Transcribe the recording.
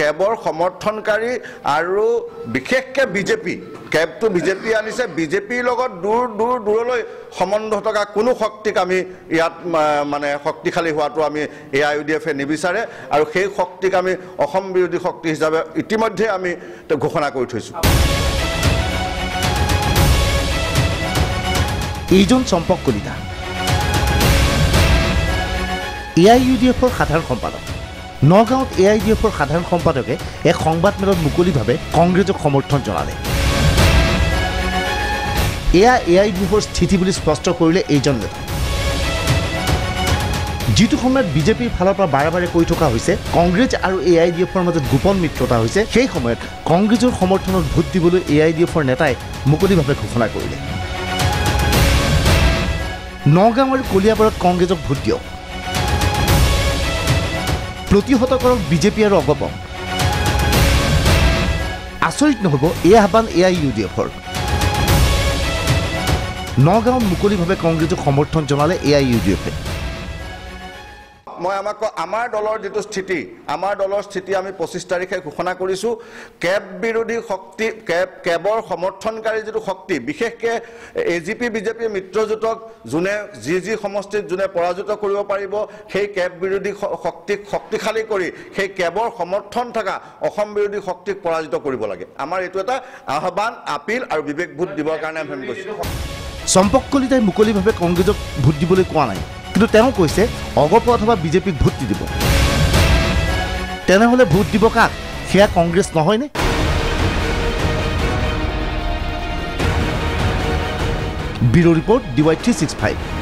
কেবৰ সমৰ্থনকাৰী আৰু বিশেষকৈ বিজেপি কেবটো বিজেপি আনিছে বিজেপিৰ লগত দূৰলৈ সম্বন্ধ থকা কোনো শক্তিক আমি ইয়াত মানে শক্তিশালী হোৱাটো আমি AIUDF নিবিচাৰে আৰু সেই শক্তিক আমি অসম বিৰোধী শক্তি হিচাপে ইতিমধ্যে আমি ঘোষণা কৰি থৈছোঁ এইজন চম্পক কলিতা AIUDFৰ সাধাৰণ সম্পাদক নগাঁৱত AIUDFৰ সাধাৰণ সম্পাদকে এক সংবাদমেলত মুকলিভাৱে কংগ্ৰেছক সমৰ্থন জনালে এয়া AIUDFৰ স্থিতি বুলি স্পষ্ট কৰিলে এইজন নেতা যিটো সময়ত বিজেপিৰ ফালৰ পৰা বাৰে কৈ থকা হৈছে কংগ্ৰেছ আৰু AIUDFৰ মাজত গোপন মিত্ৰতা হৈছে সেই সময়ত কংগ্ৰেছৰ সমৰ্থনত ভোট দিবলৈ AIUDFৰ নেতাই মুকলিভাৱে ঘোষণা কৰিলে নগাঁও আৰু কলিয়াবৰত কংগ্ৰেছক ভোট দিয়ক প্ৰতিহত কৰক বিজেপি আৰু অগপম আচৰিত নহ'ব এই আহ্বান AIUDFৰ নগাঁৱত মুকলিভাৱে কংগ্ৰেছক সমৰ্থন জনালে AIUDFে মই আমাৰ দলৰ যেটো স্থিতি আমাৰ দলৰ স্থিতি আমি 25 তাৰিখে ঘোষণা কৰিছো কেব বিৰোধী শক্তি কেবৰ সমৰ্থনকাৰী যেটো শক্তি বিশেষকৈ AGP বিজেপি মিত্ৰজোঁটক যোনে যি সমষ্টিত যোনে পৰাজিত কৰিব পাৰিব সেই কেব বিৰোধী শক্তিক শক্তিশালী কৰি সেই কেবৰ সমৰ্থন থকা অসম বিৰোধী শক্তিক পৰাজিত কৰিব লাগে আমাৰ এটো এটা আহ্বান আপিল আৰু বিবেক ভোট দিবৰ কাৰণে আমি কৈছো চম্পক কলিতাই মুকলিভাৱে কংগ্ৰেছক ভোট দিবলৈ কোৱা নাই কিন্তু তেওঁ কৈছে অগপ অথবা বিজেপিক ভোট দিব তেনেহলে ভোট দিব কাক সেয়া কংগ্ৰেছ নহয়নে ব্যুৰো ৰিপৰ্ট DY365